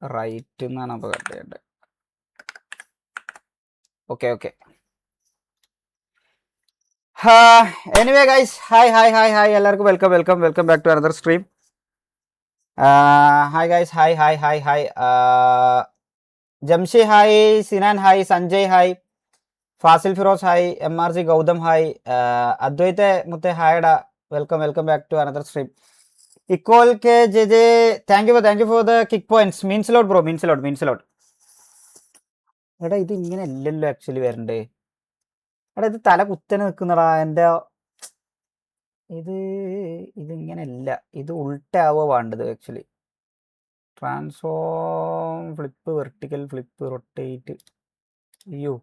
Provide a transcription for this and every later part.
Right എന്നാണ് അപ്പോൾ cut ചെയ്യേണ്ടത്. ഓക്കെ. എനിവേ ഗൈസ്, ഹായ് എല്ലാവർക്കും welcome back to another stream. Hi guys, hi Jamshi hi, Sinan hi, Sanjay hi, Fazil Firoz hi, MRG Gautham hi, Advaitha മുത്തെ ഹായടാ, welcome back to another stream. Equal K J thank you for the kick points. Means lot bro, means lot. എടാ ഇത് ഇങ്ങനെ അല്ലല്ലോ actually വരണ്ടേ. എടാ ഇത് തല കുത്തനെ നിൽക്കുന്നടാ എൻ്റെ. ഇതിങ്ങനെയല്ല, ഇത് ഉൾട്ടാവോ വേണ്ടത് actually. Transform, flip, vertical flip, rotate. അയ്യോ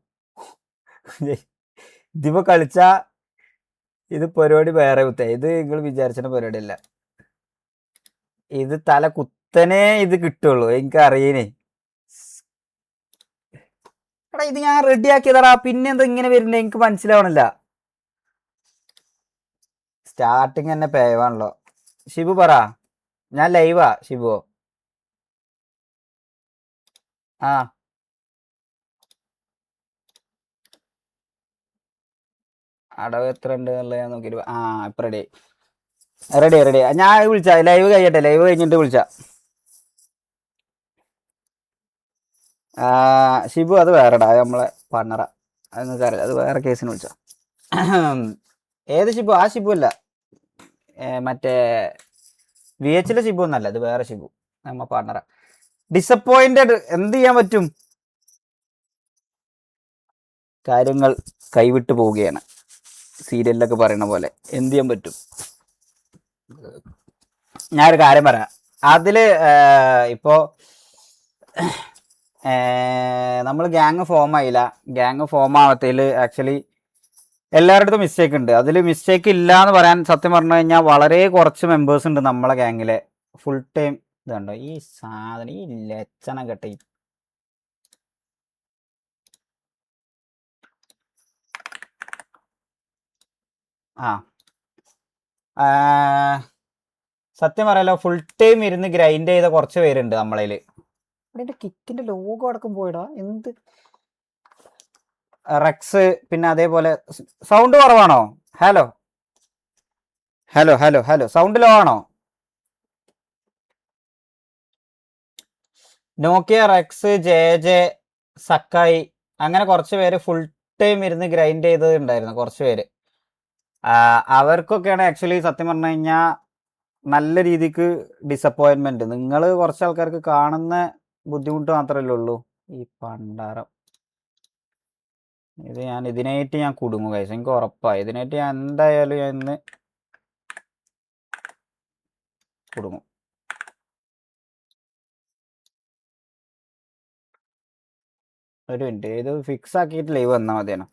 ഇതിപ്പോ കളിച്ച ഇത് പരിപാടി വേറെ കുത്ത. ഇത് നിങ്ങൾ വിചാരിച്ച പരിപാടിയല്ല. ഇത് തല കുത്തനെ ഇത് കിട്ടുള്ളൂ, എനിക്ക് അറിയണേ. എടാ ഇത് ഞാൻ റെഡി ആക്കിയതാടാ, പിന്നെ എന്താ ഇങ്ങനെ വരുന്നത് എനിക്ക് മനസ്സിലാവണില്ല. സ്റ്റാർട്ടിങ് തന്നെ പേവാണല്ലോ. ഷിബു പറ, ഞാൻ ലൈവാ ഷിബു. ആ അടവ് എത്ര ഉണ്ട് എന്നുള്ളത് ഞാൻ നോക്കിയിട്ട്. ഇപ്പം റെഡി. ഞാൻ വിളിച്ച ലൈവ് കഴിയട്ടെ, ലൈവ് കഴിഞ്ഞിട്ട് വിളിച്ച. ഷിബു അത് വേറെടാ, നമ്മളെ പാർട്ണറാ, അത് നിങ്ങൾക്ക് അറിയാം. അത് വേറെ കേസിന് വിളിച്ച. ഏത് ഷിബു? ആ ഷിബു അല്ല, മറ്റേ VH ഷിബു ഒന്നല്ല, ഇത് വേറെ ഷിബു, നമ്മ പാർട്ണറാ. ഡിസപ്പോയിന്റഡ്, എന്ത് ചെയ്യാൻ പറ്റും? കാര്യങ്ങൾ കൈവിട്ട് പോവുകയാണ്, സീരിയലിലൊക്കെ പറയുന്ന പോലെ. എന്ത് ചെയ്യാൻ പറ്റും? ഞാനൊരു കാര്യം പറയാം. അതിൽ ഇപ്പോൾ നമ്മൾ ഗ്യാങ് ഫോം ആയില്ല. ഗ്യാങ് ഫോം ആവത്തതിൽ ആക്ച്വലി എല്ലാവരുടെ മിസ്റ്റേക്ക് ഉണ്ട്. അതിൽ മിസ്റ്റേക്ക് ഇല്ല എന്ന് പറയാൻ സത്യം പറഞ്ഞു കഴിഞ്ഞാൽ വളരെ കുറച്ച് മെമ്പേഴ്സ് ഉണ്ട് നമ്മളെ ഗ്യാങ്ങിലെ. ഫുൾ ടൈം ഇതുണ്ടോ ഈ സാധനം, ഈ ലക്ഷണം കെട്ടി. സത്യം പറയാലോ, ഫുൾ ടൈം ഇരുന്ന് ഗ്രൈൻഡ് ചെയ്ത കുറച്ച് പേരുണ്ട് നമ്മളതിൽ. ഇവിടെ കിക്കിന്റെ ലോഗോ അടക്കം പോയിടാ. എന്ത് റെക്സ്, പിന്നെ അതേപോലെ സൗണ്ട് കുറവാണോ? ഹലോ, സൗണ്ട് ലോ ആണോ? നോക്കിയ, റെക്സ്, ജെ സക്കായി, അങ്ങനെ കുറച്ച് പേര് ഫുൾ ടൈം ഇരുന്ന് ഗ്രൈൻഡ് ചെയ്തത് കുറച്ച് പേര്. അവർക്കൊക്കെയാണ് ആക്ച്വലി സത്യം പറഞ്ഞു കഴിഞ്ഞാൽ നല്ല രീതിക്ക് ഡിസപ്പോയിൻമെന്റ്. നിങ്ങൾ കുറച്ച് ആൾക്കാർക്ക് കാണുന്ന ബുദ്ധിമുട്ട് മാത്രമല്ലേ ഉള്ളൂ. ഈ പണ്ടാരം ഇത് ഇതിനായിട്ട് ഞാൻ കുടുങ്ങും കൈസ്, എനിക്ക് ഉറപ്പായി. ഇതിനായിട്ട് ഞാൻ എന്തായാലും ഞാൻ ഇന്ന് കുടുങ്ങും. ഒരു മിനിറ്റ്, ഇത് ഫിക്സ് ആക്കിയിട്ട് ലൈവ് വന്നാൽ മതിയാണ്.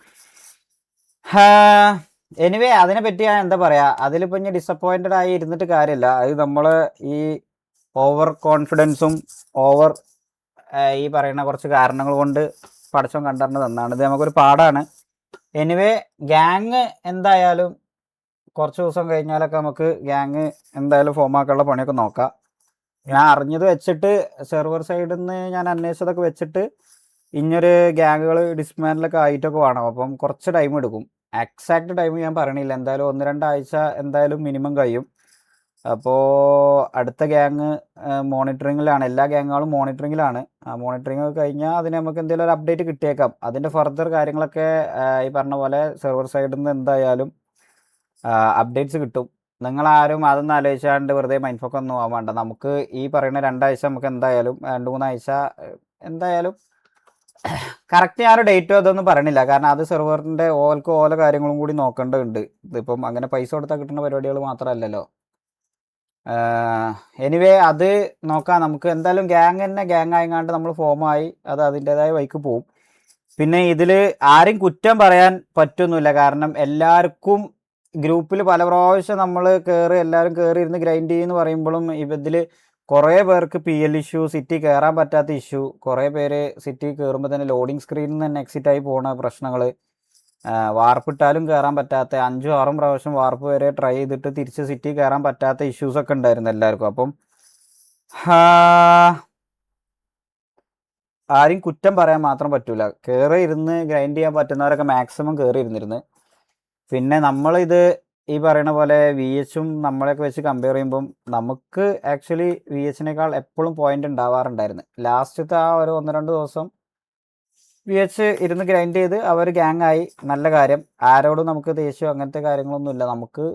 എനിവേ, അതിനെ പറ്റി ഞാൻ എന്താ പറയാ, അതിലിപ്പോൾ ഇനി ഡിസപ്പോയിന്റഡ് ആയി ഇരുന്നിട്ട് കാര്യമില്ല. അത് നമ്മൾ ഈ ഓവർ കോൺഫിഡൻസും ഓവർ ഈ പറയുന്ന കുറച്ച് കാരണങ്ങൾ കൊണ്ട് പടച്ചോൻ കണ്ടറിഞ്ഞ് തന്നാണ്. ഇത് നമുക്കൊരു പാടാണ്. എനിവേ, ഗ്യാങ് എന്തായാലും കുറച്ച് ദിവസം കഴിഞ്ഞാലൊക്കെ നമുക്ക് ഗ്യാങ് എന്തായാലും ഫോം ആക്കാനുള്ള പണിയൊക്കെ നോക്കാം. ഞാൻ അറിഞ്ഞത് വെച്ചിട്ട്, സെർവർ സൈഡിൽ നിന്ന് ഞാൻ അന്വേഷിച്ചതൊക്കെ വെച്ചിട്ട് ഇനിയൊരു ഗ്യാങ്ങുകൾ ഡിസ്മാൻഡിലൊക്കെ ആയിട്ടൊക്കെ വേണം. അപ്പം കുറച്ച് ടൈം എടുക്കും. എക്സാക്ട് ടൈം ഞാൻ പറയണില്ല, എന്തായാലും 1-2 ആഴ്ച എന്തായാലും മിനിമം കഴിയും. അപ്പോൾ അടുത്ത ഗ്യാങ് മോണിറ്ററിങ്ങിലാണ്, എല്ലാ ഗ്യാങ്ങുകളും മോണിറ്ററിങ്ങിലാണ്. ആ മോണിറ്ററിങ് കഴിഞ്ഞാൽ അതിന് നമുക്ക് എന്തെങ്കിലും ഒരു അപ്ഡേറ്റ് കിട്ടിയേക്കാം. അതിൻ്റെ ഫർദർ കാര്യങ്ങളൊക്കെ ഈ പറഞ്ഞ പോലെ സെർവർ സൈഡിൽ നിന്ന് എന്തായാലും അപ്ഡേറ്റ്സ് കിട്ടും. നിങ്ങളാരും അതൊന്നും ആലോചിച്ചാണ്ട് വെറുതെ മൈൻഡ്ഫോക്ക് ഒന്നും ആവാണ്ട. നമുക്ക് ഈ പറയുന്ന 2 ആഴ്ച നമുക്ക് എന്തായാലും 2-3 ആഴ്ച എന്തായാലും കറക്റ്റ് ഞാനൊരു ഡേറ്റോ അതൊന്നും പറയണില്ല, കാരണം അത് സെർവറിൻ്റെ ഓല കാര്യങ്ങളും കൂടി നോക്കേണ്ടതുണ്ട്. ഇതിപ്പം അങ്ങനെ പൈസ കൊടുത്താൽ കിട്ടുന്ന പരിപാടികൾ മാത്രമല്ലല്ലോ. എനിവേ, അത് നോക്കാം. നമുക്ക് എന്തായാലും ഗ്യാങ് തന്നെ ഗ്യാങ് ആയങ്ങാണ്ട് നമ്മൾ ഫോമായി അത് അതിൻ്റെതായ വഴിക്ക് പോവും. പിന്നെ ഇതിൽ ആരും കുറ്റം പറയാൻ പറ്റൊന്നുമില്ല, കാരണം എല്ലാവർക്കും ഗ്രൂപ്പിൽ പല പ്രാവശ്യം നമ്മൾ എല്ലാവരും കയറി ഇരുന്ന് ഗ്രൈൻഡ് ചെയ്യുമെന്ന് പറയുമ്പോഴും ഇതിൽ കുറേ പേർക്ക് PL ഇഷ്യൂ, സിറ്റി കയറാൻ പറ്റാത്ത ഇഷ്യൂ, കുറേ പേര് സിറ്റി കയറുമ്പോൾ തന്നെ ലോഡിങ് സ്ക്രീനിൽ നിന്ന് തന്നെ എക്സിറ്റ് ആയി പോകുന്ന പ്രശ്നങ്ങൾ, വാർപ്പിട്ടാലും കയറാൻ പറ്റാത്ത, 5-6 പ്രാവശ്യം വാർപ്പ് വരെ ട്രൈ ചെയ്തിട്ട് തിരിച്ച് സിറ്റി കയറാൻ പറ്റാത്ത ഇഷ്യൂസൊക്കെ ഉണ്ടായിരുന്നു എല്ലാവർക്കും. അപ്പം ആരും കുറ്റം പറയാൻ മാത്രം പറ്റൂല. കയറി ഇരുന്ന് ഗ്രൈൻഡ് ചെയ്യാൻ പറ്റുന്നവരൊക്കെ മാക്സിമം കയറി ഇരുന്നിരുന്ന്. പിന്നെ നമ്മളിത് ഈ പറയുന്ന പോലെ വി എച്ചും നമ്മളെയൊക്കെ വെച്ച് കമ്പയർ ചെയ്യുമ്പം നമുക്ക് ആക്ച്വലി വി എച്ചിനേക്കാൾ എപ്പോഴും പോയിന്റ് ഉണ്ടാവാറുണ്ടായിരുന്നു. ലാസ്റ്റത്തെ ആ ഒരു 1-2 ദിവസം വി എച്ച് ഇരുന്ന് ഗ്രൈൻഡ് ചെയ്ത് അവർ ഗ്യാങ് ആയി. നല്ല കാര്യം. ആരോടും നമുക്ക് ദേഷ്യം അങ്ങനത്തെ കാര്യങ്ങളൊന്നുമില്ല. നമുക്ക്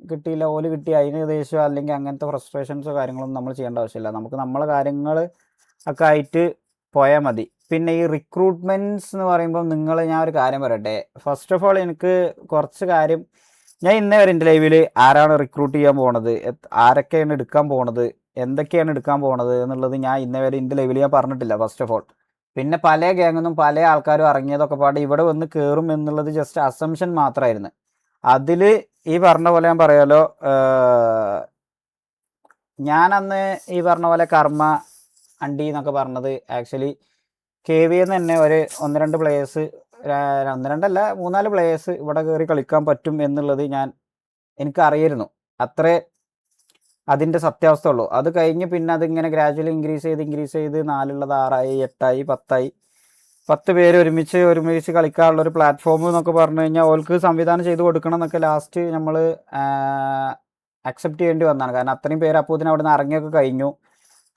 കിട്ടിയില്ല, ഓല് കിട്ടി, അതിന് ദേഷ്യം അല്ലെങ്കിൽ അങ്ങനത്തെ ഫ്രസ്ട്രേഷൻസോ കാര്യങ്ങളൊന്നും നമ്മൾ ചെയ്യേണ്ട ആവശ്യമില്ല. നമുക്ക് നമ്മളെ കാര്യങ്ങൾ ഒക്കെ ആയിട്ട് പോയാൽ മതി. പിന്നെ ഈ റിക്രൂട്ട്മെന്റ്സ് എന്ന് പറയുമ്പോൾ ഞാൻ ഒരു കാര്യം പറയട്ടെ. ഫസ്റ്റ് ഓഫ് ഓൾ എനിക്ക് കുറച്ച് കാര്യം, ഞാൻ ഇന്നേ വരെ എൻ്റെ ലൈവിൽ ആരാണ് റിക്രൂട്ട് ചെയ്യാൻ പോണത്, ആരൊക്കെയാണ് എടുക്കാൻ പോണത്, എന്തൊക്കെയാണ് എടുക്കാൻ പോണത് എന്നുള്ളത് ഞാൻ ഇന്നേ വരെ എൻ്റെ ലൈവിൽ ഞാൻ പറഞ്ഞിട്ടില്ല ഫസ്റ്റ് ഓഫ് ഓൾ. പിന്നെ പല ഗ്യാങ്ങിന്നും പല ആൾക്കാരും ഇറങ്ങിയതൊക്കെ പാടെ ഇവിടെ വന്ന് കയറും എന്നുള്ളത് ജസ്റ്റ് അസംഷൻ മാത്രമായിരുന്നു. അതിൽ ഈ പറഞ്ഞ പോലെ ഞാൻ പറയാലോ, ഞാൻ അന്ന് ഈ പറഞ്ഞ പോലെ കർമ്മ അണ്ടി എന്നൊക്കെ പറഞ്ഞത് ആക്ച്വലി കെ വി എന്ന് തന്നെ ഒരു 1-2 പ്ലേയേഴ്സ്, 1-2 അല്ല 3-4 പ്ലേയേഴ്സ് ഇവിടെ കയറി കളിക്കാൻ പറ്റും എന്നുള്ളത് എനിക്കറിയായിരുന്നു. അത്രേ അതിൻ്റെ സത്യാവസ്ഥ ഉള്ളൂ. അത് കഴിഞ്ഞ് പിന്നെ അതിങ്ങനെ ഗ്രാജുവലി ഇൻക്രീസ് ചെയ്ത് 4ഉള്ളത് 6ആയി, 8ആയി, 10ആയി. 10 പേര് ഒരുമിച്ച് കളിക്കാനുള്ള ഒരു പ്ലാറ്റ്ഫോം എന്നൊക്കെ പറഞ്ഞു കഴിഞ്ഞാൽ ഓൾക്ക് സംവിധാനം ചെയ്ത് കൊടുക്കണം എന്നൊക്കെ ലാസ്റ്റ് നമ്മൾ അക്സെപ്റ്റ് ചെയ്യേണ്ടി വന്നതാണ്. കാരണം അത്രയും പേര് അപ്പോഴത്തേനും അവിടെ നിന്ന് ഇറങ്ങിയൊക്കെ കഴിഞ്ഞു.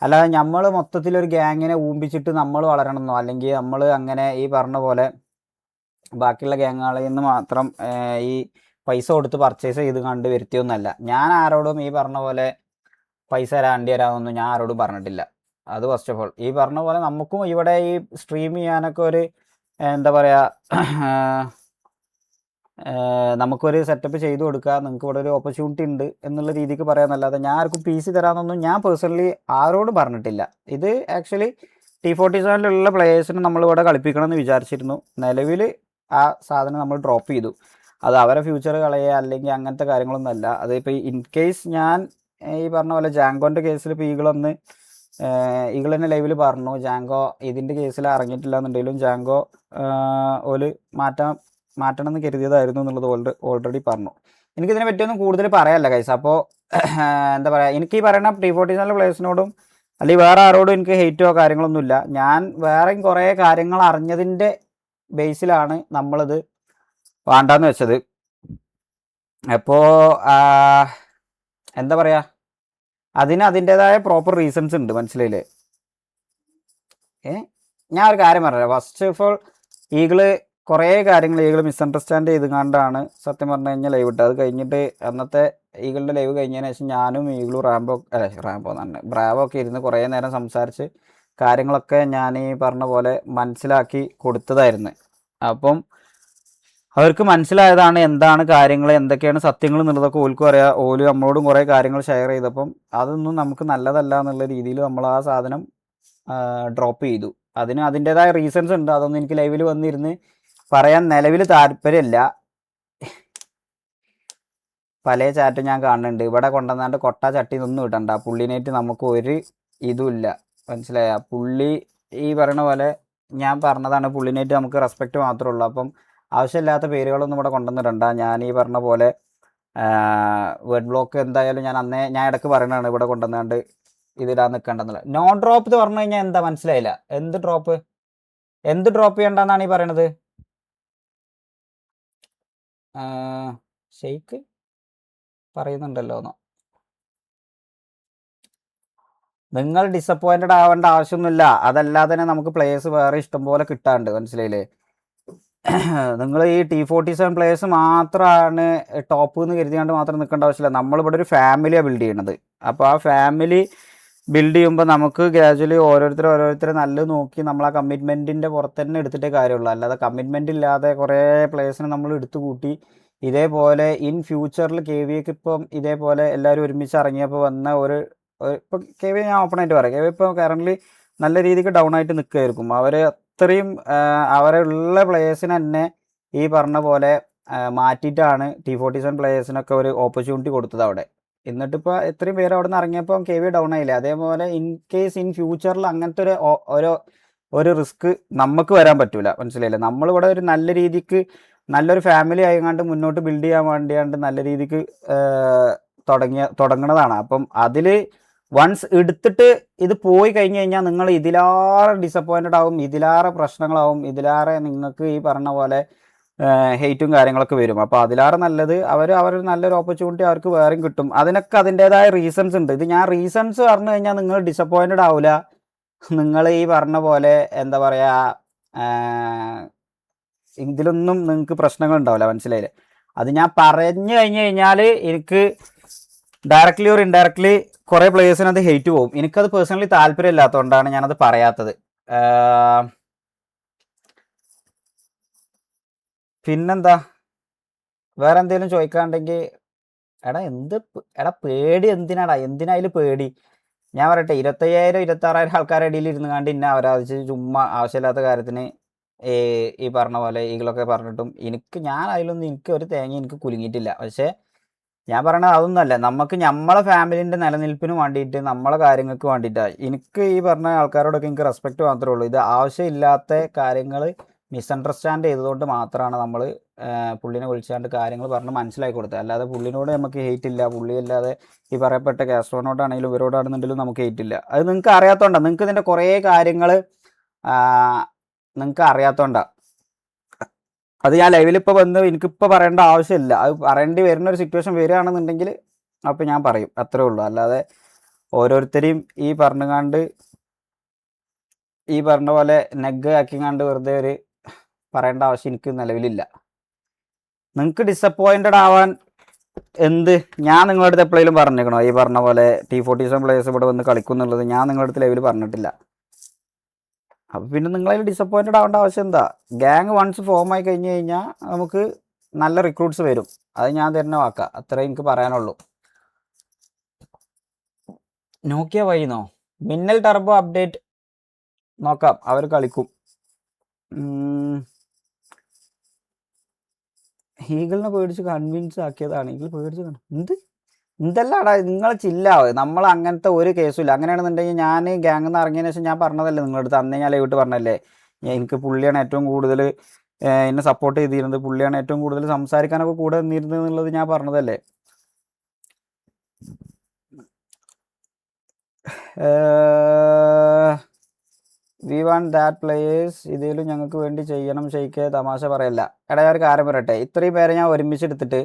അല്ലാതെ നമ്മൾ മൊത്തത്തിലൊരു ഗ്യാങ്ങിനെ ഊമ്പിച്ചിട്ട് നമ്മൾ വളരണമെന്നോ അല്ലെങ്കിൽ നമ്മൾ അങ്ങനെ ഈ പറഞ്ഞ പോലെ ബാക്കിയുള്ള ഗ്യാങ്ങുകളിൽ നിന്ന് മാത്രം ഈ പൈസ കൊടുത്ത് പർച്ചേസ് ചെയ്ത് കണ്ട് വരുത്തിയൊന്നുമല്ല. ഞാൻ ആരോടും ഈ പറഞ്ഞ പോലെ പൈസ തരാമെന്നൊന്നും ഞാൻ ആരോടും പറഞ്ഞിട്ടില്ല. അത് ഫസ്റ്റ് ഓഫ് ഓൾ. ഈ പറഞ്ഞ പോലെ നമുക്കും ഇവിടെ ഈ സ്ട്രീം ചെയ്യാനൊക്കെ ഒരു എന്താ പറയുക, നമുക്കൊരു സെറ്റപ്പ് ചെയ്തു കൊടുക്കുക, നിങ്ങൾക്ക് ഇവിടെ ഒരു ഓപ്പർച്യൂണിറ്റി ഉണ്ട് എന്നുള്ള രീതിക്ക് പറയാമെന്നല്ലാതെ ഞാൻ ആർക്കും പി സി തരാമെന്നൊന്നും ഞാൻ പേഴ്സണലി ആരോടും പറഞ്ഞിട്ടില്ല. ഇത് ആക്ച്വലി T47 പ്ലേയേഴ്സിനെ നമ്മളിവിടെ കളിപ്പിക്കണം എന്ന് വിചാരിച്ചിരുന്നു. നിലവിൽ ആ സാധനം നമ്മൾ ഡ്രോപ്പ് ചെയ്തു. അത് അവരെ ഫ്യൂച്ചർ കളയുക അല്ലെങ്കിൽ അങ്ങനത്തെ കാര്യങ്ങളൊന്നുമല്ല. അതിപ്പോൾ ഇൻ കേസ് ഞാൻ ഈ പറഞ്ഞ പോലെ ജാങ്കോൻ്റെ കേസിൽ ഇപ്പോൾ ഈഗിൾ തന്നെ ലൈവിൽ പറഞ്ഞു, ജാങ്കോ ഇതിൻ്റെ കേസിൽ ഇറങ്ങിയിട്ടില്ല എന്നുണ്ടെങ്കിലും ജാങ്കോ ഓല് മാറ്റണം എന്ന് കരുതിയതായിരുന്നു എന്നുള്ളത് ഓൾറെഡി പറഞ്ഞു. എനിക്കിതിനെ പറ്റിയൊന്നും കൂടുതൽ പറയാനല്ല ഗൈസ്. അപ്പോൾ എന്താ പറയുക, എനിക്ക് ഈ പറയുന്ന T47 പ്ലേയേഴ്സിനോടും അല്ലെങ്കിൽ വേറെ ആരോടും എനിക്ക് ഹെയ്റ്റോ കാര്യങ്ങളൊന്നുമില്ല. ഞാൻ വേറെയും കുറേ കാര്യങ്ങൾ അറിഞ്ഞതിൻ്റെ ബേസിലാണ് നമ്മളിത് വേണ്ടാന്ന് വെച്ചത്. അപ്പോൾ എന്താ പറയുക, അതിന് അതിൻ്റെതായ പ്രോപ്പർ റീസൺസ് ഉണ്ട്, മനസ്സിലായില്ലേ? ഞാൻ ഒരു കാര്യം പറയാം. ഫസ്റ്റ് ഓഫ് ഓൾ ഈഗിള് കുറേ കാര്യങ്ങൾ മിസ്അണ്ടർസ്റ്റാൻഡ് ചെയ്തുകൊണ്ടാണ് സത്യം പറഞ്ഞു കഴിഞ്ഞാൽ ലൈവ് ഇട്ടത്. അത് കഴിഞ്ഞിട്ട് അന്നത്തെ ഈഗിളിൻ്റെ ലൈവ് കഴിഞ്ഞതിന് ശേഷം ഞാനും ഈഗിളും ബ്രാവോ ഒക്കെ ഇരുന്ന് കുറേ നേരം സംസാരിച്ച് കാര്യങ്ങളൊക്കെ ഞാൻ ഈ പറഞ്ഞ പോലെ മനസ്സിലാക്കി കൊടുത്തതായിരുന്നു. അപ്പം അവർക്ക് മനസ്സിലായതാണ് എന്താണ് കാര്യങ്ങൾ, എന്തൊക്കെയാണ് സത്യങ്ങൾ എന്നുള്ളതൊക്കെ ഓൽക്കും അറിയാം. ഓല് നമ്മളോടും കുറേ കാര്യങ്ങൾ ഷെയർ ചെയ്തപ്പം അതൊന്നും നമുക്ക് നല്ലതല്ല എന്നുള്ള രീതിയിൽ നമ്മൾ ആ സാധനം ഡ്രോപ്പ് ചെയ്തു. അതിന് അതിൻ്റെതായ റീസൺസ് ഉണ്ട്. അതൊന്നും എനിക്ക് ലൈവിൽ വന്നിരുന്ന് പറയാൻ നിലവിൽ താല്പര്യമില്ല. പല ചാറ്റും ഞാൻ കാണുന്നുണ്ട്, ഇവിടെ കൊണ്ടുവന്നാണ്ട് കൊട്ട ചട്ടി ഒന്നും ഇടണ്ട, പുള്ളിനായിട്ട് നമുക്ക് ഒരു ഇതുമില്ല, മനസ്സിലായ? പുള്ളി ഈ പറയണ പോലെ ഞാൻ പറഞ്ഞതാണ്, പുള്ളിനായിട്ട് നമുക്ക് റെസ്പെക്റ്റ് മാത്രമേ ഉള്ളൂ. അപ്പം ആവശ്യമില്ലാത്ത പേരുകളൊന്നും ഇവിടെ കൊണ്ടുവന്നിടണ്ട. ഞാൻ ഈ പറഞ്ഞ പോലെ വേർഡ് ബ്ലോക്ക് എന്തായാലും ഞാൻ ഇടയ്ക്ക് പറയണതാണ്, ഇവിടെ കൊണ്ടുവന്നാണ്ട് ഇതിടാൻ നിൽക്കേണ്ടെന്നുള്ള. നോ ഡ്രോപ്പ് എന്ന് പറഞ്ഞു കഴിഞ്ഞാൽ എന്താ മനസ്സിലായില്ല? എന്ത് ഡ്രോപ്പ് ചെയ്യണ്ടെന്നാണ് ഈ പറയണത്? ഷെയ്ക്ക് പറയുന്നുണ്ടല്ലോ എന്നോ. നിങ്ങൾ ഡിസപ്പോയിൻറ്റഡ് ആവേണ്ട ആവശ്യമൊന്നുമില്ല. അതല്ലാതെ തന്നെ നമുക്ക് പ്ലേയേഴ്സ് വേറെ ഇഷ്ടംപോലെ കിട്ടാണ്ട്, മനസ്സിലായില്ലേ? നിങ്ങൾ ഈ T47 പ്ലേയേഴ്സ് മാത്രമാണ് ടോപ്പ് എന്ന് കരുതിയാണ്ട് മാത്രം നിൽക്കേണ്ട ആവശ്യമില്ല. നമ്മളിവിടെ ഒരു ഫാമിലിയാണ് ബിൽഡ് ചെയ്യണത്. അപ്പോൾ ആ ഫാമിലി ബിൽഡ് ചെയ്യുമ്പോൾ നമുക്ക് ഗ്രാജുവലി ഓരോരുത്തരെ നല്ലത് നോക്കി നമ്മൾ ആ കമ്മിറ്റ്മെൻറ്റിൻ്റെ പുറത്ത് തന്നെ എടുത്തിട്ടേ കാര്യമുള്ളൂ. അല്ലാതെ കമ്മിറ്റ്മെൻ്റ് ഇല്ലാതെ കുറേ പ്ലേയേഴ്സിനെ നമ്മൾ എടുത്തു കൂട്ടി ഇതേപോലെ ഇൻ ഫ്യൂച്ചറിൽ KVAക്ക് ഇപ്പം ഇതേപോലെ എല്ലാവരും ഒരുമിച്ച് ഇറങ്ങിയപ്പോൾ വന്ന ഇപ്പോൾ KVA ഞാൻ ഓപ്പണായിട്ട് പറയാം, KVA ഇപ്പോൾ കറൻ്റ് നല്ല രീതിക്ക് ഡൗൺ ആയിട്ട് നിൽക്കുകയായിരിക്കും. അവർ അത്രയും അവരുള്ള പ്ലേയേഴ്സിന് തന്നെ ഈ പറഞ്ഞ പോലെ മാറ്റിയിട്ടാണ് T47 പ്ലേയേഴ്സിനൊക്കെ ഒരു ഓപ്പർച്യൂണിറ്റി കൊടുത്തത് അവിടെ. എന്നിട്ടിപ്പോൾ എത്രയും പേര് അവിടെ നിന്ന് ഇറങ്ങിയപ്പോൾ KVA ഡൗൺ ആയില്ലേ? അതേപോലെ ഇൻ കേസ് ഇൻ ഫ്യൂച്ചറിൽ അങ്ങനത്തെ ഒരു റിസ്ക് നമുക്ക് വരാൻ പറ്റില്ല, മനസ്സിലായില്ലേ? നമ്മളിവിടെ ഒരു നല്ല രീതിക്ക് നല്ലൊരു ഫാമിലി ആയതുകൊണ്ട് മുന്നോട്ട് ബിൽഡ് ചെയ്യാൻ വേണ്ടിയാണ്ട് നല്ല രീതിക്ക് തുടങ്ങണതാണ്. അപ്പം അതിൽ വൺസ് എടുത്തിട്ട് ഇത് പോയി കഴിഞ്ഞ് കഴിഞ്ഞാൽ നിങ്ങൾ ഇതിലാറെ ഡിസപ്പോയിൻറ്റഡ് ആവും, ഇതിലാറെ പ്രശ്നങ്ങളാവും, ഇതിലാറെ നിങ്ങൾക്ക് ഈ പറഞ്ഞ പോലെ ഹെയ്റ്റും കാര്യങ്ങളൊക്കെ വരും. അപ്പോൾ അതിലാറെ നല്ലത് അവർ നല്ലൊരു ഓപ്പർച്യൂണിറ്റി അവർക്ക് വേറെയും കിട്ടും. അതിനൊക്കെ അതിൻ്റേതായ റീസൺസ് ഉണ്ട്. ഇത് ഞാൻ റീസൺസ് പറഞ്ഞു കഴിഞ്ഞാൽ നിങ്ങൾ ഡിസപ്പോയിൻറ്റഡ് ആവില്ല. നിങ്ങൾ ഈ പറഞ്ഞ പോലെ എന്താ പറയുക, ഇതിലൊന്നും നിങ്ങൾക്ക് പ്രശ്നങ്ങൾ ഉണ്ടാവില്ല. മനസ്സിലായില്ലേ? അത് ഞാൻ പറഞ്ഞു കഴിഞ്ഞ് കഴിഞ്ഞാൽ എനിക്ക് ഡയറക്റ്റ്ലി ഓർ ഇൻഡയറക്റ്റ്ലി കുറേ പ്ലേയേഴ്സിന് അത് ഹെയ്റ്റ് പോകും. എനിക്കത് പേഴ്സണലി താല്പര്യമില്ലാത്തതുകൊണ്ടാണ് ഞാനത് പറയാത്തത്. പിന്നെന്താ, വേറെ എന്തെങ്കിലും ചോദിക്കാണ്ടെങ്കിൽ? എടാ പേടി എന്തിനാടാ? എന്തിനായാലും പേടി? ഞാൻ പറയട്ടെ, 25,000 26,000 ആൾക്കാരുടെ ഇടയിൽ ഇരുന്ന് കണ്ട് ഇന്നെ അവരാധിച്ച് ചുമ്മാ ആവശ്യമില്ലാത്ത കാര്യത്തിന് ഈ പറഞ്ഞ പോലെ ഈകളൊക്കെ പറഞ്ഞിട്ടും ഞാനതിലൊന്നും എനിക്ക് ഒരു തേങ്ങ എനിക്ക് കുലുങ്ങിയിട്ടില്ല. പക്ഷേ ഞാൻ പറയണത് അതൊന്നുമല്ല. നമുക്ക് നമ്മളെ ഫാമിലിൻ്റെ നിലനിൽപ്പിന് വേണ്ടിയിട്ട്, നമ്മളെ കാര്യങ്ങൾക്ക് വേണ്ടിയിട്ടാണ്. എനിക്ക് ഈ പറഞ്ഞ ആൾക്കാരോടൊക്കെ എനിക്ക് റെസ്പെക്റ്റ് മാത്രമേ ഉള്ളൂ. ഇത് ആവശ്യമില്ലാത്ത കാര്യങ്ങൾ മിസ്അണ്ടർസ്റ്റാൻഡ് ചെയ്തതുകൊണ്ട് മാത്രമാണ് നമ്മൾ പുള്ളിനെ വിളിച്ചാണ്ട് കാര്യങ്ങൾ പറഞ്ഞ് മനസ്സിലാക്കി കൊടുത്തത്. അല്ലാതെ പുള്ളിനോട് നമുക്ക് ഹെയ്റ്റ് ഇല്ല. പുള്ളിയല്ലാതെ ഈ പറയപ്പെട്ട കാസ്ട്രോനോടാണെങ്കിലും ഇവരോടാണെന്നുണ്ടെങ്കിലും നമുക്ക് ഹെയ്റ്റ് ഇല്ല. അത് നിങ്ങൾക്ക് അറിയാത്തതുകൊണ്ടാണ്. നിങ്ങൾക്ക് ഇതിൻ്റെ കുറേ കാര്യങ്ങൾ നിങ്ങൾക്ക് അറിയാത്തതുകൊണ്ടാണ്. അത് ഞാൻ ലൈവിൽ ഇപ്പോൾ വന്ന് എനിക്കിപ്പോൾ പറയേണ്ട ആവശ്യമില്ല. അത് പറയേണ്ടി വരുന്ന ഒരു സിറ്റുവേഷൻ വരികയാണെന്നുണ്ടെങ്കിൽ അപ്പോൾ ഞാൻ പറയും, അത്രേ ഉള്ളൂ. അല്ലാതെ ഓരോരുത്തരെയും ഈ പറഞ്ഞ പോലെ നെഗ് ആക്കിങ്ങാണ്ട് വെറുതെ ഒരു പറയേണ്ട ആവശ്യം എനിക്ക് നിലവിലില്ല. നിങ്ങൾക്ക് ഡിസപ്പോയിൻറ്റഡ് ആവാൻ ഞാൻ നിങ്ങളുടെ അടുത്ത് എപ്പോഴെങ്കിലും പറഞ്ഞേക്കണോ? ഈ പറഞ്ഞ പോലെ T47 പ്ലേയേഴ്സ് ഇവിടെ വന്ന് കളിക്കും എന്നുള്ളത് ഞാൻ നിങ്ങളുടെ അടുത്ത് ലൈവിൽ പറഞ്ഞിട്ടില്ല. അപ്പോൾ പിന്നെ നിങ്ങളതിൽ ഡിസപ്പോയിൻറ്റഡ് ആവേണ്ട ആവശ്യം എന്താ? ഗ്യാങ് വൺസ് ഫോം ആയി കഴിഞ്ഞ് കഴിഞ്ഞാൽ നമുക്ക് നല്ല റിക്രൂട്ട്സ് വരും. അത് ഞാൻ തരുന്ന വാക്കാം. അത്രേ എനിക്ക് പറയാനുള്ളൂ. നോക്കിയ വഴിന്നോ? മിന്നൽ ടർബോ അപ്ഡേറ്റ് നോക്കാം, അവർ കളിക്കും. ഈഗിളിനെ പേടിച്ച് കൺവിൻസ് ആക്കിയതാണ്. ഈഗിൾ പേടിച്ച് എന്തെല്ലാടാ നിങ്ങൾ ചില്ലാവ്. നമ്മൾ അങ്ങനത്തെ ഒരു കേസുമില്ല. അങ്ങനെയാണെന്നുണ്ടെങ്കിൽ ഞാൻ ഗ്യാങ്ങിൽ നിന്ന് ഇറങ്ങിയതിന് ശേഷം ഞാൻ പറഞ്ഞതല്ലേ നിങ്ങളുടെ അടുത്ത്, അന്നേ ഞാൻ ലൈവിട്ട് പറഞ്ഞല്ലേ, എനിക്ക് പുള്ളിയാണ് ഏറ്റവും കൂടുതൽ എന്നെ സപ്പോർട്ട് ചെയ്തിരുന്നത്, പുള്ളിയാണ് ഏറ്റവും കൂടുതൽ സംസാരിക്കാനൊക്കെ കൂടെ നിന്നിരുന്നത് എന്നുള്ളത് ഞാൻ പറഞ്ഞതല്ലേ. We want that players. ഇതിലും ഞങ്ങൾക്ക് വേണ്ടി ചെയ്യണം ഷെയ്ക്ക്. തമാശ പറയല്ല. എടാ ഞാൻ ഒരു കാര്യം പറയട്ടെ, ഇത്രയും പേരെ ഞാൻ ഒരുമിച്ചെടുത്തിട്ട്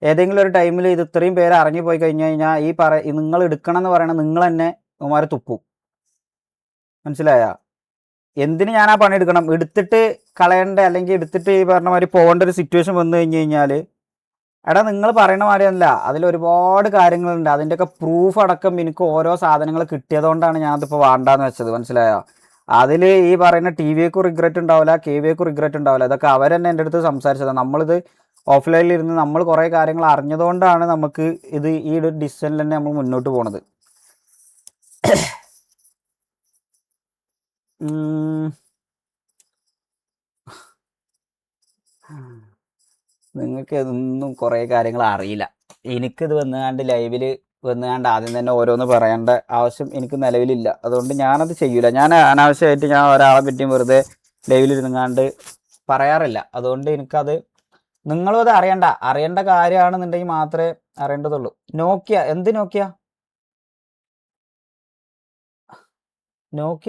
ഏതെങ്കിലും ഒരു ടൈമിൽ ഇത് ഇത്രയും പേര് ഇറങ്ങിപ്പോയി കഴിഞ്ഞ് കഴിഞ്ഞാൽ നിങ്ങൾ എടുക്കണം എന്ന് പറയണത് നിങ്ങൾ തന്നെ ഉമാരെ തുപ്പും. മനസ്സിലായ? എന്തിന് ഞാൻ ആ പണി എടുക്കണം? എടുത്തിട്ട് കളയണ്ട, അല്ലെങ്കിൽ എടുത്തിട്ട് ഈ പറഞ്ഞ മാതിരി പോകേണ്ട ഒരു സിറ്റുവേഷൻ വന്നു കഴിഞ്ഞ് കഴിഞ്ഞാൽ, എടാ നിങ്ങൾ പറയണ മാതിരിയല്ല, അതിൽ ഒരുപാട് കാര്യങ്ങളുണ്ട്. അതിൻ്റെയൊക്കെ പ്രൂഫ് അടക്കം എനിക്ക് ഓരോ സാധനങ്ങൾ കിട്ടിയതുകൊണ്ടാണ് ഞാനതിപ്പോൾ വേണ്ടാന്ന് വെച്ചത്. മനസ്സിലായോ? അതിൽ ഈ പറയുന്ന TVക്കും റിഗ്രറ്റ് ഉണ്ടാവില്ല, KVക്കും റിഗ്രറ്റ് ഉണ്ടാവില്ല. ഇതൊക്കെ അവർ തന്നെ എൻ്റെ അടുത്ത് സംസാരിച്ചതാണ്. നമ്മളിത് ഓഫ്ലൈനിൽ ഇരുന്ന് നമ്മൾ കുറേ കാര്യങ്ങൾ അറിഞ്ഞതുകൊണ്ടാണ് നമുക്ക് ഈ ഒരു ഡിസിഷനിൽ തന്നെ നമ്മൾ മുന്നോട്ട് പോണത്. നിങ്ങൾക്ക് ഇതൊന്നും കുറേ കാര്യങ്ങൾ അറിയില്ല. എനിക്കിത് വന്നുകാണ്ട് ലൈവിൽ വന്നുകാണ്ട് ആദ്യം തന്നെ ഓരോന്ന് പറയേണ്ട ആവശ്യം എനിക്ക് നിലവിലില്ല. അതുകൊണ്ട് ഞാനത് ചെയ്യൂല. ഞാൻ അനാവശ്യമായിട്ട് ഞാൻ ഒരാളെ പറ്റിയും വെറുതെ ലൈവിലിരുന്നാണ്ട് പറയാറില്ല. അതുകൊണ്ട് എനിക്കത് നിങ്ങളും അത് അറിയേണ്ട കാര്യമാണെന്നുണ്ടെങ്കിൽ മാത്രമേ അറിയേണ്ടതുള്ളൂ. എന്ത് നോക്കിയ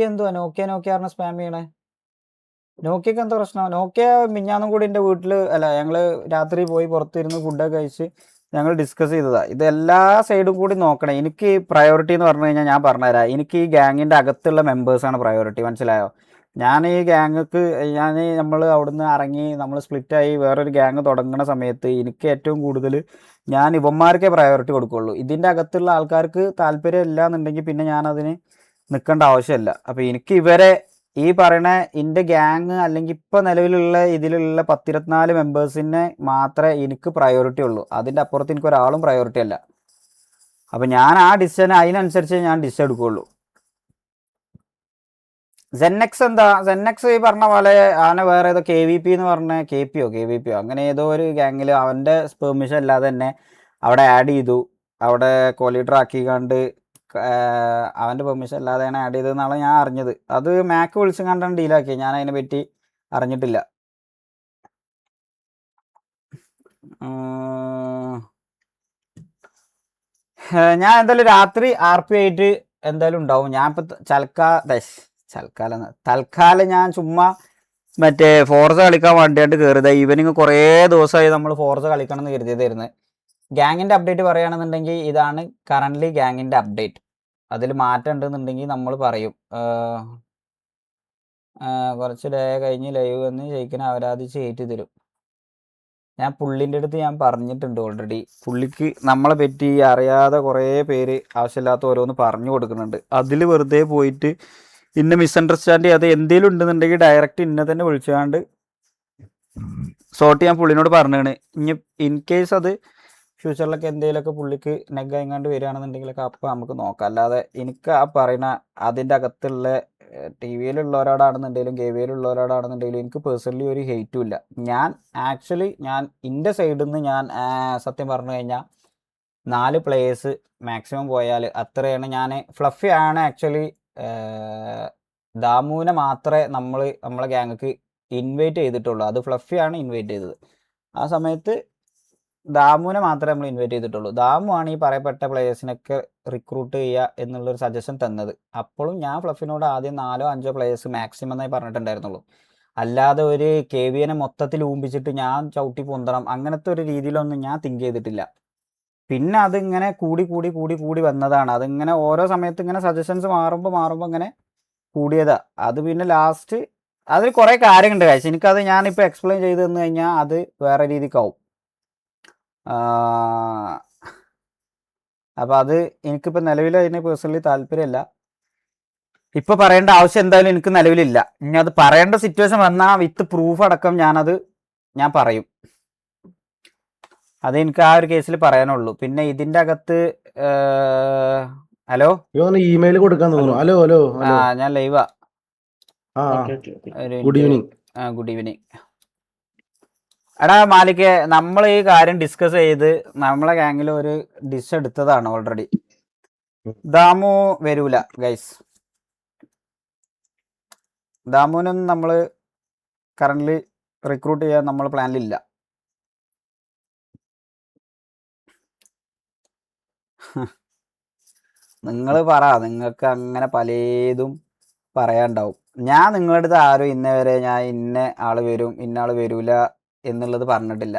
എന്തുവാ? നോക്കിയ പറഞ്ഞ സ്പാം ചെയ്യണേ. നോക്കിയക്ക് എന്താ പ്രശ്നം? നോക്കിയ മിഞ്ഞാന്നും കൂടി എൻ്റെ വീട്ടിൽ ഞങ്ങൾ രാത്രി പോയി പുറത്തിരുന്ന് ഫുഡൊക്കെ കഴിച്ച് ഞങ്ങൾ ഡിസ്കസ് ചെയ്തതാണ്. ഇത് എല്ലാ സൈഡും കൂടി നോക്കണേ. എനിക്ക് പ്രയോറിറ്റി എന്ന് പറഞ്ഞു കഴിഞ്ഞാൽ ഞാൻ പറഞ്ഞുതരാം. എനിക്ക് ഈ ഗ്യാങ്ങിൻ്റെ അകത്തുള്ള മെമ്പേഴ്സാണ് പ്രയോറിറ്റി. മനസ്സിലായോ? ഞാൻ ഈ ഗ്യാങ്ങൾക്ക് നമ്മൾ അവിടുന്ന് ഇറങ്ങി നമ്മൾ സ്പ്ലിറ്റായി വേറൊരു ഗ്യാങ് തുടങ്ങുന്ന സമയത്ത് എനിക്ക് ഏറ്റവും കൂടുതൽ ഞാൻ ഇവന്മാർക്കേ പ്രയോറിറ്റി കൊടുക്കുകയുള്ളൂ. ഇതിൻ്റെ അകത്തുള്ള ആൾക്കാർക്ക് താല്പര്യം ഇല്ല എന്നുണ്ടെങ്കിൽ പിന്നെ ഞാനതിന് നിൽക്കേണ്ട ആവശ്യമില്ല. അപ്പോൾ എനിക്ക് ഈ പറയണ എൻ്റെ ഗ്യാങ് അല്ലെങ്കിൽ ഇപ്പോൾ നിലവിലുള്ള ഇതിലുള്ള 10-24 മെമ്പേഴ്സിനെ മാത്രമേ എനിക്ക് പ്രയോറിറ്റി ഉള്ളൂ. അതിൻ്റെ അപ്പുറത്ത് എനിക്ക് ഒരാളും പ്രയോറിറ്റി അല്ല. അപ്പോൾ ഞാൻ ആ ഡിസിഷൻ അതിനനുസരിച്ച് ഞാൻ ഡിസിഷൻ എടുക്കുകയുള്ളൂ. സെന്നെക്സ് ഈ പറഞ്ഞ പോലെ അവനെ വേറെ ഏതോ KVP എന്ന് പറഞ്ഞ KVPയോ അങ്ങനെ ഏതോ ഒരു ഗ്യാങ്ങിൽ അവൻ്റെ പെർമിഷൻ അല്ലാതെ തന്നെ അവിടെ ആഡ് ചെയ്തു. അവിടെ കോലീഡർ ആക്കി കണ്ട് അവൻ്റെ പെർമിഷൻ അല്ലാതെയാണ് ആഡ് ചെയ്തതെന്നാണ് ഞാൻ അറിഞ്ഞത്. അത് മാക്ക് വിളിച്ചും കണ്ടാണ് ഡീലാക്കിയത്. ഞാൻ അതിനെ പറ്റി അറിഞ്ഞിട്ടില്ല. ഞാൻ എന്തായാലും രാത്രി RP ആയിട്ട് എന്തായാലും ഉണ്ടാവും. ഞാൻ ഇപ്പൊ തൽക്കാലം ഞാൻ ചുമ്മാ മറ്റേ ഫോർസ കളിക്കാൻ വേണ്ടിയായിട്ട് കയറിയത്. ഈവനിങ് കുറേ ദിവസമായി നമ്മൾ ഫോർസ കളിക്കണം എന്ന് കരുതിയതായിരുന്നു. ഗ്യാങ്ങിന്റെ അപ്ഡേറ്റ് പറയുകയാണെന്നുണ്ടെങ്കിൽ ഇതാണ് കറന്റ് ഗ്യാങ്ങിന്റെ അപ്ഡേറ്റ്. അതിൽ മാറ്റം ഉണ്ടെന്നുണ്ടെങ്കിൽ നമ്മൾ പറയും. കുറച്ച് ഡേ കഴിഞ്ഞ് ലൈവ് വന്ന് ജയിക്കുന്ന അവരാധിച്ച് കയറ്റി തരും. ഞാൻ പുള്ളിൻ്റെ അടുത്ത് ഞാൻ പറഞ്ഞിട്ടുണ്ട് ഓൾറെഡി. പുള്ളിക്ക് നമ്മളെ പറ്റി അറിയാതെ കുറേ പേര് ആവശ്യമില്ലാത്ത ഓരോന്ന് പറഞ്ഞു കൊടുക്കുന്നുണ്ട്. അതിൽ വെറുതെ പോയിട്ട് ഇന്നെ മിസ്അണ്ടർസ്റ്റാൻഡ് ചെയ്യാതെ എന്തെങ്കിലും ഉണ്ടെന്നുണ്ടെങ്കിൽ ഡയറക്റ്റ് ഇന്നെ തന്നെ വിളിച്ചാണ്ട് സോർട്ട് ഞാൻ പുള്ളിനോട് പറഞ്ഞാണ്. ഇനി ഇൻ കേസ് അത് ഫ്യൂച്ചറിലൊക്കെ എന്തെങ്കിലുമൊക്കെ പുള്ളിക്ക് നെഗായിങ്ങാണ്ട് വരികയാണെന്നുണ്ടെങ്കിലൊക്കെ അപ്പം നമുക്ക് നോക്കാം. അല്ലാതെ എനിക്ക് ആ പറയുന്ന അതിൻ്റെ അകത്തുള്ള ടി വിയിലുള്ളവരോടാണെന്നുണ്ടെങ്കിലും ഗെയിമിലുള്ളവരോടാണെന്നുണ്ടെങ്കിലും എനിക്ക് പേഴ്സണലി ഒരു ഹെയ്റ്റും ഇല്ല. ഞാൻ എൻ്റെ സൈഡിൽ നിന്ന് ഞാൻ സത്യം പറഞ്ഞു കഴിഞ്ഞാൽ 4 പ്ലേയേഴ്സ് മാക്സിമം പോയാൽ അത്രയാണ്. ഞാൻ ഫ്ലഫി ആണ് ആക്ച്വലി ദാമുവിനെ മാത്രമേ നമ്മളെ ഗ്യാങ്ങക്ക് ഇൻവൈറ്റ് ചെയ്തിട്ടുള്ളൂ. അത് ഫ്ലഫിയാണ് ഇൻവൈറ്റ് ചെയ്തത്. ആ സമയത്ത് ദാമുവിനെ മാത്രമേ നമ്മൾ ഇൻവൈറ്റ് ചെയ്തിട്ടുള്ളൂ. ദാമു ആണ് ഈ പറയപ്പെട്ട പ്ലേയേഴ്സിനൊക്കെ റിക്രൂട്ട് ചെയ്യുക എന്നുള്ളൊരു സജഷൻ തന്നത്. അപ്പോഴും ഞാൻ ഫ്ലഫിനോട് ആദ്യം 4-5 പ്ലേയേഴ്സ് മാക്സിമം എന്നായി പറഞ്ഞിട്ടുണ്ടായിരുന്നുള്ളൂ. അല്ലാതെ ഒരു KVനെ മൊത്തത്തിൽ ഊമ്പിച്ചിട്ട് ഞാൻ ചവിട്ടി പൊന്തണം അങ്ങനത്തെ ഒരു രീതിയിലൊന്നും ഞാൻ തിങ്ക് ചെയ്തിട്ടില്ല. പിന്നെ അതിങ്ങനെ കൂടി വന്നതാണ്. അതിങ്ങനെ ഓരോ സമയത്ത് ഇങ്ങനെ സജഷൻസ് മാറുമ്പോൾ ഇങ്ങനെ കൂടിയതാ. അത് പിന്നെ ലാസ്റ്റ് അതിൽ കുറേ കാര്യങ്ങളുണ്ട് കാഴ്ച. എനിക്കത് ഞാനിപ്പോൾ എക്സ്പ്ലെയിൻ ചെയ്ത് തന്നു കഴിഞ്ഞാൽ അത് വേറെ രീതിക്കാവും. അപ്പം അത് എനിക്കിപ്പോൾ നിലവിൽ അതിന് പേഴ്സണലി താല്പര്യമില്ല. ഇപ്പം പറയേണ്ട ആവശ്യം എന്തായാലും എനിക്ക് നിലവിലില്ല. ഇനി അത് പറയേണ്ട സിറ്റുവേഷൻ വന്നാൽ വിത്ത് പ്രൂഫ് അടക്കം ഞാൻ പറയും. അത് എനിക്ക് ആ ഒരു കേസിൽ പറയാനുള്ളൂ. പിന്നെ ഇതിൻ്റെ അകത്ത് ഹലോ ഇമെയിൽ കൊടുക്കാൻ തോന്നുന്നു. ഹലോ ഹലോ ഹലോ ഞാൻ ലൈവാ. Good evening. Good evening. എടാ മാലിക്കെ, നമ്മൾ ഈ കാര്യം ഡിസ്കസ് ചെയ്ത് നമ്മളെ ഗ്യാങ്ങിൽ ഒരു ഡിഷ് എടുത്തതാണ് ഓൾറെഡി. ദാമു വരൂല ഗൈസ്. ദാമുവിനൊന്നും നമ്മൾ കറന്റ് റിക്രൂട്ട് ചെയ്യാൻ നമ്മൾ പ്ലാനിലില്ല. നിങ്ങൾ പറ, നിങ്ങൾക്ക് അങ്ങനെ പലതും പറയാണ്ടാവും. ഞാൻ നിങ്ങളുടെ അടുത്ത് ആരും ഇന്നേ വരെ ഞാൻ ഇന്ന ആള് വരും ഇന്ന ആള് വരൂല എന്നുള്ളത് പറഞ്ഞിട്ടില്ല.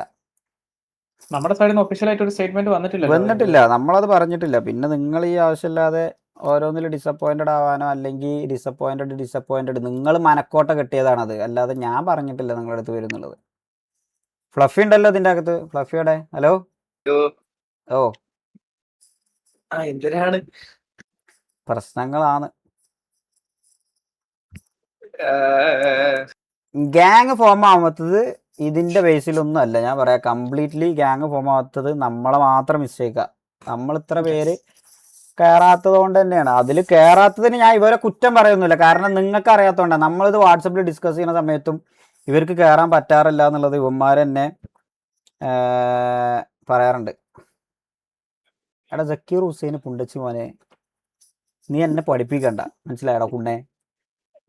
നമ്മുടെ സൈഡിൽ നിന്ന് ഒഫീഷ്യലായിട്ട് ഒരു സ്റ്റേറ്റ്മെന്റ് വന്നിട്ടില്ല. നമ്മളത് പറഞ്ഞിട്ടില്ല. പിന്നെ നിങ്ങൾ ഈ ആവശ്യമില്ലാതെ ഓരോന്നിൽ ഡിസപ്പോയിന്റഡ് ആവാനോ അല്ലെങ്കിൽ ഡിസപ്പോയിന്റഡ് നിങ്ങൾ മനക്കോട്ട കെട്ടിയതാണത്. അല്ലാതെ ഞാൻ പറഞ്ഞിട്ടില്ല നിങ്ങളുടെ അടുത്ത് വരുന്നുള്ളത്. ഫ്ലഫി ഉണ്ടല്ലോ ഇതിൻ്റെ അകത്ത്. ഫ്ലഫിയുടെ ഹലോ. ഓ എന്തിനാണ് പ്രശ്നങ്ങളാണ്. ഗ്യാങ് ഫോം ആവാത്തത് ഇതിന്റെ ബേസിലൊന്നും അല്ല. ഞാൻ പറയാം, കംപ്ലീറ്റ്ലി ഗ്യാങ് ഫോം ആവാത്തത് നമ്മളെ മാത്രം മിസ്റ്റേക്കാ. നമ്മൾ ഇത്ര പേര് കയറാത്തത് കൊണ്ട് തന്നെയാണ്. അതിൽ കയറാത്തതിന് ഞാൻ ഇവരെ കുറ്റം പറയുന്നില്ല. കാരണം നിങ്ങൾക്ക് അറിയാത്തതുകൊണ്ടാണ്. നമ്മളിത് വാട്സപ്പിൽ ഡിസ്കസ് ചെയ്യുന്ന സമയത്തും ഇവർക്ക് കയറാൻ പറ്റാറില്ല എന്നുള്ളത് ഇവന്മാർ തന്നെ പറയാറുണ്ട്. എടാ സക്കീർ ഹുസൈൻ പുണ്ടച്ചി മോനെ, നീ എന്നെ പഠിപ്പിക്കണ്ട, മനസ്സിലായടാ കുണ്ണെ.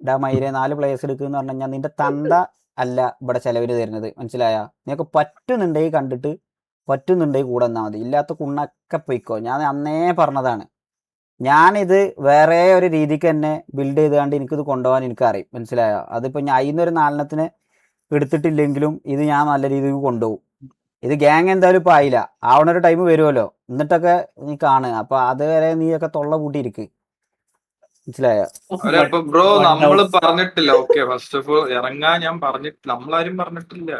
ഡാ മൈരെ 4 പ്ലേയേഴ്സ് എടുക്കുമെന്ന് പറഞ്ഞു കഴിഞ്ഞാൽ നിന്റെ തന്ത അല്ല ഇവിടെ ചെലവിന് തരുന്നത്, മനസ്സിലായ? നിനക്ക് പറ്റുന്നുണ്ടെങ്കിൽ കണ്ടിട്ട് പറ്റുന്നുണ്ടെങ്കിൽ കൂടെ വന്നാൽ മതി. ഇല്ലാത്ത കുണ്ണൊക്കെ പൊയ്ക്കോ. ഞാൻ അന്നേ പറഞ്ഞതാണ്. ഞാനിത് വേറെ ഒരു രീതിക്ക് തന്നെ ബിൽഡ് ചെയ്തുകൊണ്ട് എനിക്കിത് കൊണ്ടുപോകാൻ എനിക്കറിയും, മനസ്സിലായോ? അതിപ്പോൾ ഞാൻ അതിനൊരു 4 എടുത്തിട്ടില്ലെങ്കിലും ഇത് ഞാൻ നല്ല രീതിക്ക് കൊണ്ടുപോകും. ഇത് ഗ്യാങ് എന്തായാലും ഇപ്പോൾ ആയില്ല, ആവണൊരു ടൈം വരുമല്ലോ. എന്നിട്ടൊക്കെ നീ കാണുക. അപ്പോൾ അതുവരെ നീയൊക്കെ തൊള്ള കൂട്ടിയിരിക്ക്, മനസ്സിലായോ? ബ്രോ നമ്മള് പറഞ്ഞിട്ടില്ല. ഓക്കെ, ഫസ്റ്റ് ഓഫ് ഓൾ ഇറങ്ങാൻ ഞാൻ പറഞ്ഞിട്ടില്ല, നമ്മളാരും പറഞ്ഞിട്ടില്ല.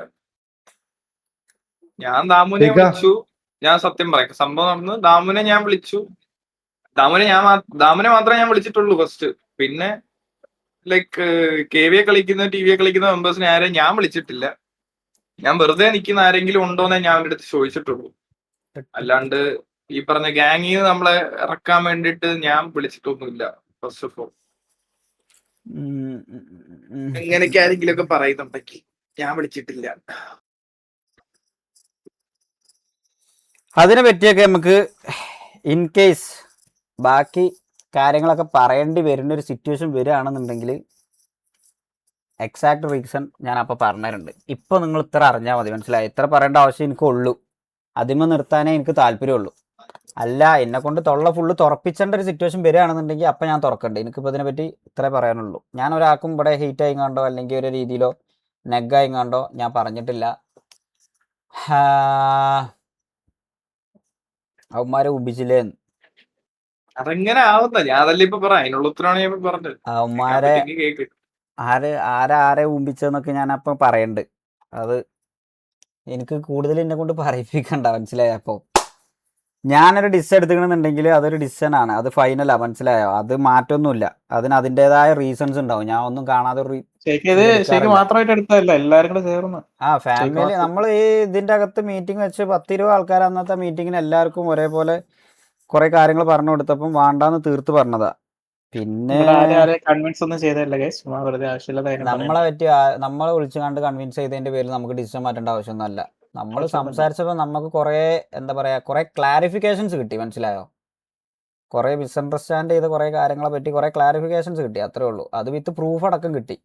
ഞാൻ ദാമുനെ വിളിച്ചു. ഞാൻ സത്യം പറയാം, സംഭവം നടന്ന് ദാമുനെ ഞാൻ വിളിച്ചു. ദാമുനെ മാത്രമേ ഞാൻ വിളിച്ചിട്ടുള്ളൂ ഫസ്റ്റ്. പിന്നെ ലൈക്ക് KVA കളിക്കുന്ന TVA കളിക്കുന്ന മെമ്പേഴ്സിനെ ആരെയും ഞാൻ വിളിച്ചിട്ടില്ല. ഞാൻ വെറുതെ നിൽക്കുന്ന ആരെങ്കിലും ഉണ്ടോന്നേ ഞാൻ അവരുടെ അടുത്ത് ചോദിച്ചിട്ടുള്ളൂ. അല്ലാണ്ട് ഈ പറഞ്ഞ ഗ്യാങ്ങിൽ നമ്മളെ ഇറക്കാൻ വേണ്ടിയിട്ട് ഞാൻ വിളിച്ചിട്ടൊന്നുമില്ല. ഫസ്റ്റ് ഓഫ് ഓൾ എങ്ങനെയൊക്കെ ആരെങ്കിലും ഒക്കെ പറയുന്നുണ്ടെങ്കിൽ ഞാൻ വിളിച്ചിട്ടില്ല. അതിനെ പറ്റിയൊക്കെ നമുക്ക് ഇൻ കേസ് ബാക്കി കാര്യങ്ങളൊക്കെ പറയേണ്ടി വരുന്നൊരു സിറ്റുവേഷൻ വരികയാണെന്നുണ്ടെങ്കിൽ എക്സാക്ട് റീസൺ ഞാൻ അപ്പോൾ പറഞ്ഞിട്ടുണ്ട്. ഇപ്പോൾ നിങ്ങൾ ഇത്ര അറിഞ്ഞാൽ മതി, മനസ്സിലായി? ഇത്ര പറയേണ്ട ആവശ്യം എനിക്കുള്ളൂ. അതിമ നിർത്താനേ എനിക്ക് താല്പര്യമുള്ളൂ. അല്ല എന്നെ കൊണ്ട് തൊള്ള ഫുള്ള് തുറപ്പിച്ചേണ്ട ഒരു സിറ്റുവേഷൻ വരികയാണെന്നുണ്ടെങ്കിൽ അപ്പം ഞാൻ തുറക്കണ്ട്. എനിക്കിപ്പോൾ ഇതിനെപ്പറ്റി ഇത്രേ പറയാനുള്ളൂ. ഞാൻ ഒരാൾക്കും ഇവിടെ ഹെയ്റ്റ് ആയിങ്ങാണ്ടോ അല്ലെങ്കിൽ ഒരു രീതിയിലോ നെഗായിങ്ങാണ്ടോ ഞാൻ പറഞ്ഞിട്ടില്ല. അവന്മാരെ ഊപിച്ചില്ലേന്ന്. അതെങ്ങനെ ആവുന്ന ഞാൻ അതല്ല ഇപ്പൊ പറ അതിനുള്ള ഉത്തരവാണ് ഞാൻ ഇപ്പൊ പറഞ്ഞത്. അവന്മാരെ കേക്ക് ആരെ ഊമ്പിച്ചതെന്നൊക്കെ ഞാൻ അപ്പം പറയണ്ട്. അത് എനിക്ക് കൂടുതൽ എന്നെ കൊണ്ട് പറയിപ്പിക്കണ്ട, മനസ്സിലായോ? അപ്പോൾ ഞാനൊരു ഡിസ് എടുത്തിക്കണമെന്നുണ്ടെങ്കിൽ അതൊരു ഡിസിഷൻ ആണ്, അത് ഫൈനലാ, മനസ്സിലായോ? അത് മാറ്റമൊന്നുമില്ല. അതിന് അതിൻ്റെതായ റീസൺസ് ഉണ്ടാവും. ഞാൻ ഒന്നും കാണാതെ ഒരു ഇത് ശരിക്ക് മാത്രമായിട്ട് എടുത്തതല്ല, എല്ലാരും കൂടെ ചേർന്ന്. ഫാമിലി നമ്മൾ ഈ ഇതിൻ്റെ അകത്ത് മീറ്റിംഗ് വെച്ച് 10-20 ആൾക്കാർ അന്നത്തെ മീറ്റിങ്ങിന് എല്ലാവർക്കും ഒരേപോലെ കുറെ കാര്യങ്ങൾ പറഞ്ഞു കൊടുത്തപ്പം വേണ്ടാന്ന് തീർത്ത് പറഞ്ഞതാ. പിന്നെ കൺവിൻസ് ഒന്നും ചെയ്തല്ല ഗൈസ്, വെറുതെ ആവശ്യമില്ല. നമ്മളെ വിളിച്ചു കണ്ട് കൺവിൻസ് ചെയ്തതിന്റെ പേരിൽ നമുക്ക് ഡിസിഷൻ മാറ്റേണ്ട ആവശ്യമൊന്നുമല്ല. നമ്മൾ സംസാരിച്ചപ്പോൾ നമുക്ക് കുറെ എന്താ പറയാ കുറെ ക്ലാരിഫിക്കേഷൻസ് കിട്ടി, മനസ്സിലായോ? കുറെ മിസ്അണ്ടർസ്റ്റാൻഡ് ചെയ്ത കുറെ കാര്യങ്ങളെ പറ്റി കുറെ ക്ലാരിഫിക്കേഷൻസ് കിട്ടി, അത്രേ ഉള്ളൂ. അത് വിത്ത് പ്രൂഫ് അടക്കം കിട്ടി.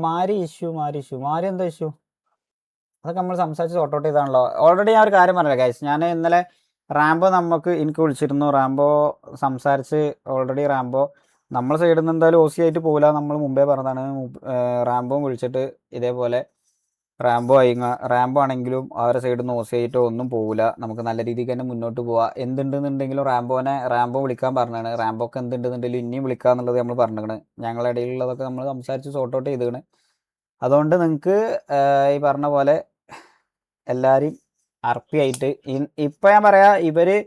മാരി എന്താ ഇഷ്യൂ? അതൊക്കെ നമ്മൾ സംസാരിച്ച് സോർട്ട് ഔട്ട് ചെയ്താണല്ലോ. ഓൾറെഡി ഞാൻ ഒരു കാര്യം പറഞ്ഞില്ല ഗൈസ്, ഞാൻ ഇന്നലെ റാംബോ എനിക്ക് വിളിച്ചിരുന്നു. റാംബോ സംസാരിച്ച് ഓൾറെഡി റാംബോ നമ്മളെ സൈഡിൽ നിന്ന് എന്തായാലും OC ആയിട്ട് പോകില്ല, നമ്മൾ മുമ്പേ പറഞ്ഞതാണ്. റാംബോ വിളിച്ചിട്ട് ഇതേപോലെ റാംബോ ആണെങ്കിലും അവരുടെ സൈഡിൽ നിന്ന് OC ആയിട്ടോ ഒന്നും പോകില്ല, നമുക്ക് നല്ല രീതിക്ക് തന്നെ മുന്നോട്ട് പോവാം. എന്തുണ്ടെന്നുണ്ടെങ്കിലും റാംബോ വിളിക്കാൻ പറഞ്ഞാണ്. റാംബോക്ക് എന്തുണ്ടെന്നുണ്ടെങ്കിലും ഇനിയും വിളിക്കാന്നുള്ളത് നമ്മൾ പറഞ്ഞിരിക്കണ്. ഞങ്ങളുടെ ഇടയിലുള്ളതൊക്കെ നമ്മൾ സംസാരിച്ച് സോർട്ട് ഔട്ട് ചെയ്തിക്കണ്. അതുകൊണ്ട് നിങ്ങൾക്ക് ഈ പറഞ്ഞ പോലെ എല്ലാവരും RP ആയിട്ട് ഇപ്പം ഞാൻ പറയാം, ഇവര്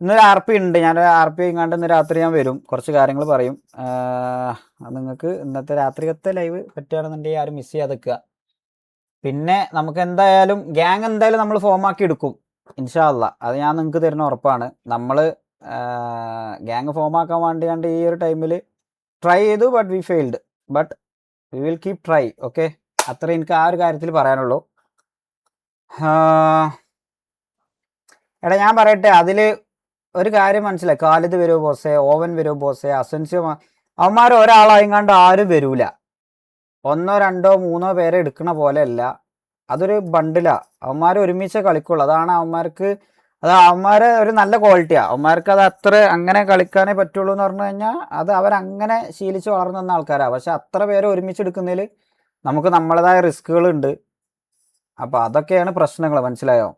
ഇന്നൊരു RP ഉണ്ട്. ഞാനൊരു RP ആയിങ്ങാണ്ട് ഇന്ന് രാത്രി ഞാൻ വരും, കുറച്ച് കാര്യങ്ങൾ പറയും. നിങ്ങൾക്ക് ഇന്നത്തെ രാത്രിയത്തെ ലൈവ് പറ്റുകയാണെന്നുണ്ടെങ്കിൽ ആരും മിസ് ചെയ്യാതെ നിൽക്കുക. പിന്നെ നമുക്ക് എന്തായാലും ഗ്യാങ് എന്തായാലും നമ്മൾ ഫോമാക്കി എടുക്കും ഇൻഷാ അള്ളാ, അത് ഞാൻ നിങ്ങൾക്ക് തരുന്ന ഉറപ്പാണ്. നമ്മൾ ഗ്യാങ് ഫോമാക്കാൻ വേണ്ടിയാണ്ട് ഈ ഒരു ടൈമിൽ ട്രൈ ചെയ്തു, but we failed, but we will keep try. Okay, അത്ര എനിക്ക് ആ ഒരു കാര്യത്തിൽ പറയാനുള്ളൂ. എടാ ഞാൻ പറയട്ടെ, അതിൽ ഒരു കാര്യം മനസ്സിലായി. ഖാലിദ് വരുമോ ബോസേ, ഓവൻ വരുമോ ബോസേ, അസൻസിയോ, അവന്മാർ ഒരാളായിങ്ങാണ്ട് ആരും വരൂല. 1, 2, 3 പേരെ എടുക്കണ പോലെ അല്ല, അതൊരു ബണ്ടിലാ. അവന്മാർ ഒരുമിച്ച് കളിക്കുള്ളൂ. അതാണ് അവന്മാരെ ഒരു നല്ല ക്വാളിറ്റിയാണ്. അവന്മാർക്ക് അത് അത്ര അങ്ങനെ കളിക്കാനേ പറ്റുള്ളൂ എന്ന് പറഞ്ഞു കഴിഞ്ഞാൽ അത് അവരങ്ങനെ ശീലിച്ച് വളർന്നു വന്ന ആൾക്കാരാണ്. പക്ഷെ അത്ര പേരെ ഒരുമിച്ച് എടുക്കുന്നതിൽ നമുക്ക് നമ്മളേതായ റിസ്കുകളുണ്ട്. അപ്പം അതൊക്കെയാണ് പ്രശ്നങ്ങൾ, മനസ്സിലായോ?